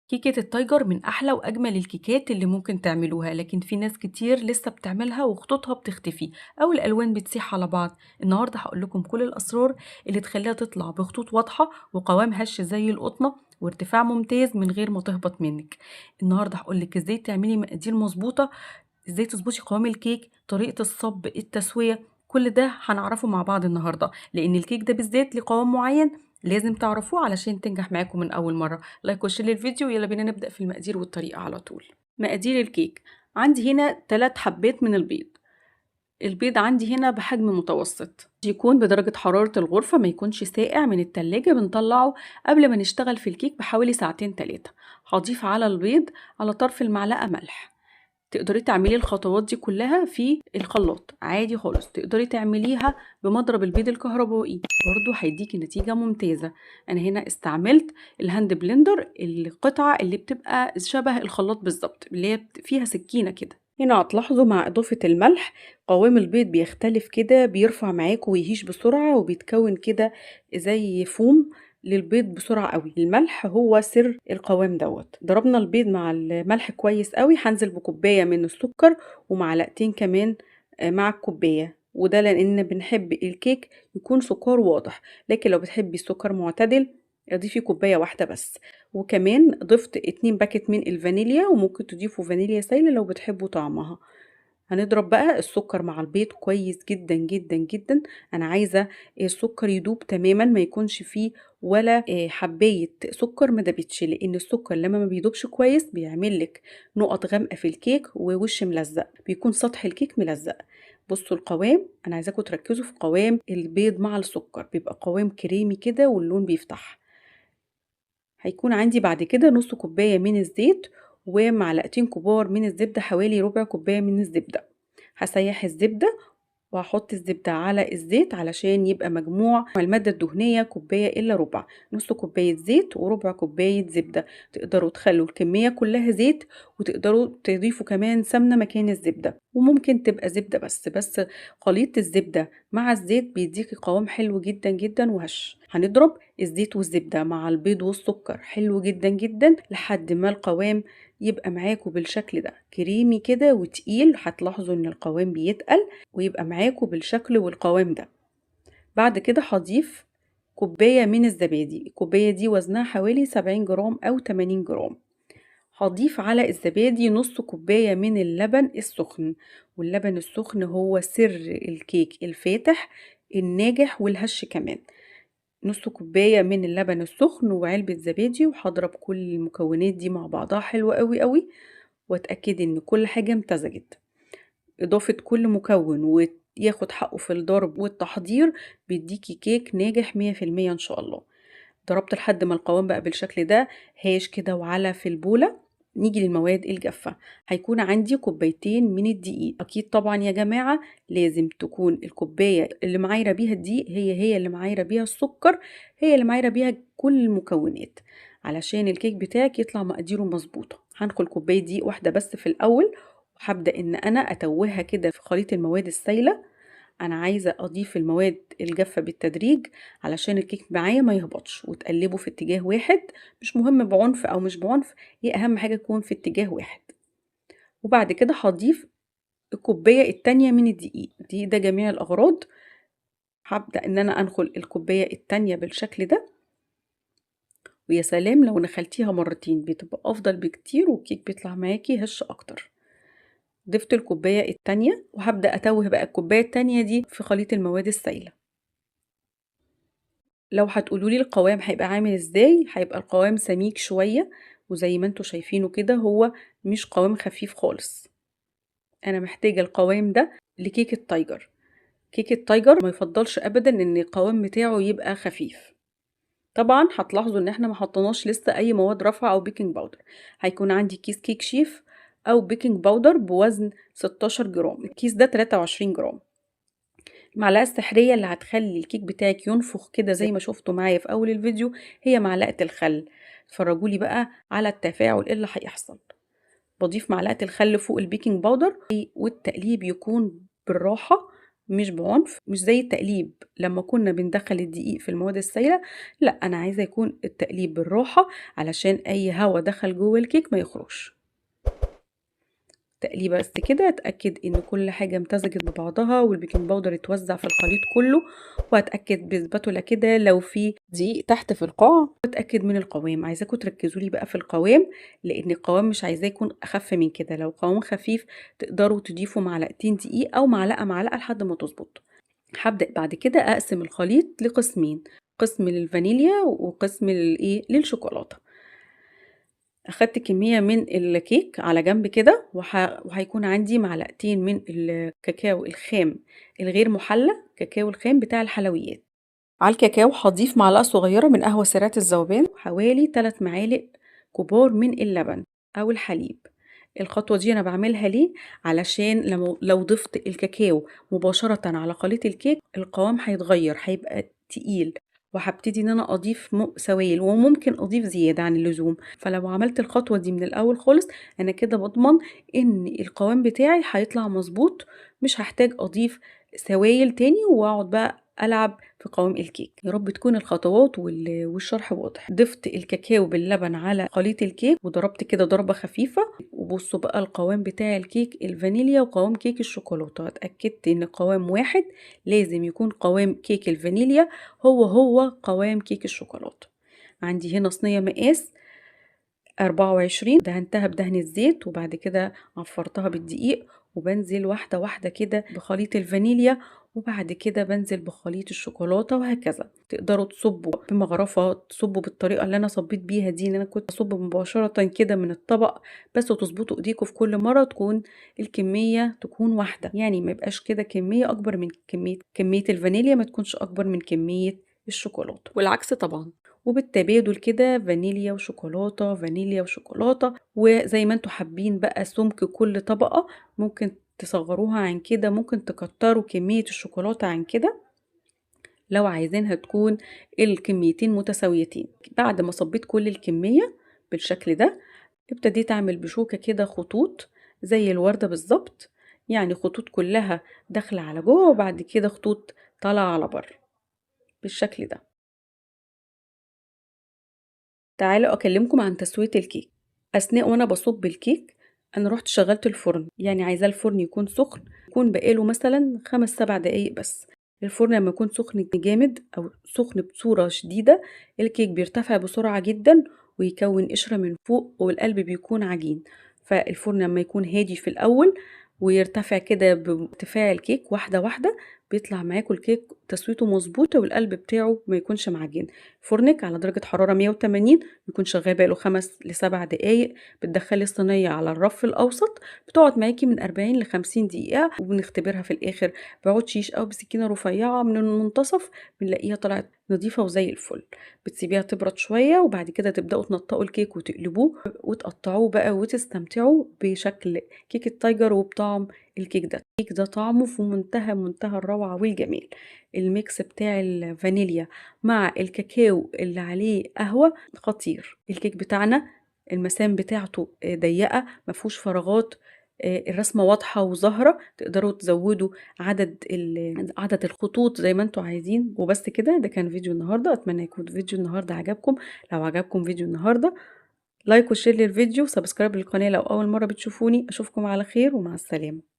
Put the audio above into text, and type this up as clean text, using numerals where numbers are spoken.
كيكة التايجر من أحلى وأجمل الكيكات اللي ممكن تعملوها، لكن في ناس كتير لسه بتعملها وخطوطها بتختفي أو الألوان بتسيح على بعض. النهاردة هقولكم كل الأسرار اللي تخليها تطلع بخطوط واضحة وقوام هش زي القطنة وارتفاع ممتاز من غير ما تهبط منك. النهاردة هقولك ازاي تعملي مقادير مظبوطة، ازاي تظبطي قوام الكيك، طريقة الصب، التسوية، كل ده هنعرفه مع بعض النهاردة، لأن الكيك ده بالذات ليه قوام معين لازم تعرفوه علشان تنجح معاكم من أول مرة. لايك وشير للفيديو، يلا بينا نبدأ في المقادير والطريقة على طول. مقادير الكيك: عندي هنا 3 حبات من البيض. البيض عندي هنا بحجم متوسط، يكون بدرجة حرارة الغرفة، ما يكونش ساقع من التلاجة. بنطلعه قبل ما نشتغل في الكيك بحوالي ساعتين 3. هضيف على البيض على طرف المعلقة ملح. تقدري تعملي الخطوات دي كلها في الخلاط عادي خالص، تقدري تعمليها بمضرب البيض الكهربائي برضو هيديكي نتيجة ممتازة. انا هنا استعملت الهاند بلندر، القطعة اللي بتبقى شبه الخلاط بالظبط، اللي هي فيها سكينة كده. هنا هتلاحظوا مع إضافة الملح قوام البيض بيختلف كده، بيرفع معاكوا ويهيش بسرعة وبيتكون كده زي فوم للبيض بسرعة قوي. الملح هو سر القوام دوت. ضربنا البيض مع الملح كويس قوي. هنزل بكوباية من السكر ومعلقتين كمان مع الكوباية، وده لأن بنحب الكيك يكون سكر واضح، لكن لو بتحبي السكر معتدل اضيفي كوباية واحدة بس. وكمان ضفت 2 باكت من الفانيليا، وممكن تضيفوا فانيليا سايلة لو بتحبوا طعمها. هنضرب بقى السكر مع البيض كويس جدا جدا جدا. انا عايزة السكر يدوب تماما، ما يكونش فيه ولا حباية سكر ما دابتش، لان السكر لما ما بيدوبش كويس بيعمل لك نقط غامقة في الكيك ووش ملزق، بيكون سطح الكيك ملزق. بصوا القوام، انا عايزاكم تركزوا في قوام البيض مع السكر، بيبقى قوام كريمي كده واللون بيفتح. هيكون عندي بعد كده نص كوباية من الزيت ومعلقتين كبار من الزبدة، حوالي ربع كوباية من الزبدة. هسيح الزبدة وهحط الزبدة على الزيت علشان يبقى مجموع المادة الدهنية كوباية إلا ربع. نص كوباية زيت وربع كوباية زبدة. تقدروا تخلوا الكمية كلها زيت، وتقدروا تضيفوا كمان سمنة مكان الزبدة، وممكن تبقى زبدة بس خليط الزبدة مع الزيت بيديكي قوام حلو جدا جدا وهش. هنضرب الزيت والزبدة مع البيض والسكر حلو جدا جدا لحد ما القوام يبقى معاكم بالشكل ده كريمي كده وتقيل. هتلاحظوا ان القوام بيتقل ويبقى معاكم بالشكل والقوام ده. بعد كده هضيف كوباية من الزبادي. الكوباية دي وزنها حوالي 70 جرام او 80 جرام. هضيف على الزبادي نص كوباية من اللبن السخن، واللبن السخن هو سر الكيك الفاتح الناجح والهش كمان. نص كوباية من اللبن السخن وعلبة زبادي، وهضرب كل المكونات دي مع بعضها حلو قوي قوي، واتأكد ان كل حاجة امتزجت. إضافة كل مكون وياخد حقه في الضرب والتحضير بيديكي كيك ناجح 100% إن شاء الله. ضربت لحد ما القوام بقى بالشكل ده هاش كده وعلى في البولة. نيجي للمواد الجافة. هيكون عندي كوبايتين من الدقيق. أكيد طبعا يا جماعة لازم تكون الكوباية اللي معايرة بيها الدقيق هي اللي معايرة بيها السكر، هي اللي معايرة بيها كل المكونات، علشان الكيك بتاعك يطلع مقاديره مظبوطة. هنخل كوباية دقيق واحدة بس في الأول، وهبدأ إن أنا أتوهها كده في خليط المواد السائلة. انا عايزة اضيف المواد الجافة بالتدريج علشان الكيك معايا ما يهبطش، وتقلبه في اتجاه واحد. مش مهم بعنف او مش بعنف، هي اهم حاجة يكون في اتجاه واحد. وبعد كده هضيف الكوباية التانية من الدقيق دي، ده جميع الاغراض. هبدأ ان انا انخل الكوباية التانية بالشكل ده، ويا سلام لو نخلتيها مرتين بتبقى افضل بكتير والكيك بيطلع معاكي هش اكتر. ضفت الكوباية التانية وهبدأ اتوه بقى الكوباية التانية دي في خليط المواد السائلة. لو هتقولولي القوام هيبقى عامل ازاي، هيبقى القوام سميك شوية، وزي ما انتوا شايفينه كده هو مش قوام خفيف خالص. انا محتاجة القوام ده لكيك التايجر. كيك التايجر ما يفضلش ابدا ان القوام بتاعه يبقى خفيف. طبعا هتلاحظوا ان احنا ما حطيناش لسه اي مواد رافعة او بيكنج باودر. هيكون عندي كيس كيك شيف او بيكنج باودر بوزن 16 جرام، الكيس ده 23 جرام. المعلقة السحرية اللي هتخلي الكيك بتاعك ينفخ كده زي ما شفتوا معايا في اول الفيديو هي معلقة الخل. اتفرجولي بقى على التفاعل اللي هيحصل. بضيف معلقة الخل فوق البيكنج باودر والتقليب يكون بالراحة مش بعنف، مش زي التقليب لما كنا بندخل الدقيق في المواد السائلة. لا، انا عايزة يكون التقليب بالراحة علشان اي هوا دخل جوه الكيك ما يخرجش. تقليبة بس كده، اتأكد ان كل حاجة امتزجت ببعضها والبيكنج باودر اتوزع في الخليط كله، واتأكد بسباتولا كده لو في دقيق تحت في القاع، واتأكد من القوام. عايزاكم تركزوا لي بقى في القوام، لان القوام مش عايزاه يكون اخف من كده. لو قوام خفيف تقدروا تضيفوا معلقتين دقيق او معلقة لحد ما تظبط. هبدأ بعد كده اقسم الخليط لقسمين، قسم للفانيليا وقسم للشوكولاتة. اخدت كمية من الكيك على جنب كده، وهيكون عندي معلقتين من الكاكاو الخام الغير محلى، كاكاو الخام بتاع الحلويات. على الكاكاو هضيف معلقة صغيرة من قهوة سريعة الذوبان، حوالي 3 معالق كبار من اللبن أو الحليب. الخطوة دي أنا بعملها ليه؟ علشان لو ضفت الكاكاو مباشرة على خليط الكيك القوام هيتغير، هيبقى تقيل، وهبتدي ان انا اضيف سوائل، وممكن اضيف زيادة عن اللزوم. فلو عملت الخطوة دي من الاول خالص انا كده بضمن ان القوام بتاعي هيطلع مظبوط، مش هحتاج اضيف سوائل تاني واقعد بقى ألعب في قوام الكيك. يا رب تكون الخطوات والشرح واضح. ضفت الكاكاو باللبن على خليط الكيك وضربت كده ضربة خفيفة، وبصوا بقى القوام بتاع الكيك الفانيليا وقوام كيك الشوكولاتة. اتأكدت ان قوام واحد، لازم يكون قوام كيك الفانيليا هو قوام كيك الشوكولاتة. عندي هنا صينية مقاس 24 دهنتها بدهن الزيت، وبعد كده عفرتها بالدقيق، وبنزل واحدة واحدة كده بخليط الفانيليا، وبعد كده بنزل بخليط الشوكولاتة، وهكذا. تقدروا تصبوا بمغرفة، تصبوا بالطريقة اللي انا صبيت بيها دي، ان انا كنت اصب مباشرة كده من الطبق بس، وتظبطوا ايديكم في كل مرة تكون الكمية تكون واحدة، يعني ما يبقاش كده كمية اكبر من كمية الفانيليا ما تكونش اكبر من كمية الشوكولاتة، والعكس طبعا. وبالتبادل كده فانيليا وشوكولاتة فانيليا وشوكولاتة، وزي ما انتوا حابين بقى سمك كل طبقة، ممكن تصغروها عن كده، ممكن تكتروا كمية الشوكولاتة عن كده لو عايزينها تكون الكميتين متساويتين. بعد ما صبيت كل الكمية بالشكل ده، ابتديت اعمل بشوكة كده خطوط زي الوردة بالظبط، يعني خطوط كلها داخلة على جوه، وبعد كده خطوط طالعة على بره بالشكل ده. تعالوا أكلمكم عن تسوية الكيك. أثناء وأنا بصب الكيك أنا رحت شغلت الفرن، يعني عايزاه الفرن يكون سخن، يكون بقاله مثلا 5-7 دقايق بس. الفرن لما يكون سخن جامد أو سخن بصورة شديدة الكيك بيرتفع بسرعة جدا ويكون قشرة من فوق، والقلب بيكون عجين. فالفرن لما يكون هادي في الأول ويرتفع كده بارتفاع الكيك واحدة واحدة، بيطلع معاكم الكيك تسويته مظبوطة والقلب بتاعه ما يكونش معجن. فرنك على درجة حرارة 180 يكون شغال بقاله 5-7 دقايق. بتدخلي الصينية على الرف الأوسط، بتقعد معاكي من 40-50 دقيقة، وبنختبرها في الآخر بعود شيش أو بسكينة رفيعة من المنتصف، بنلاقيها طلعت نظيفة وزي الفل. بتسيبيها تبرد شوية، وبعد كده تبدأوا تنطقوا الكيك وتقلبوه وتقطعوه بقى وتستمتعوا بشكل كيك التايجر وبطعم الكيك ده. الكيك ده طعمه في منتهى الروعة والجمال. الميكس بتاع الفانيليا مع الكاكاو اللي عليه قهوة خطير. الكيك بتاعنا المسام بتاعته ضيقة مفهوش فراغات، الرسمة واضحة وظاهرة، تقدروا تزودوا عدد الخطوط زي ما انتوا عايزين. وبس كده، ده كان فيديو النهاردة. اتمنى يكون فيديو النهاردة عجبكم. لو عجبكم فيديو النهاردة لايك وشير للفيديو، سبسكرايب للقناة لو أول مرة بتشوفوني. أشوفكم على خير ومع السلامة.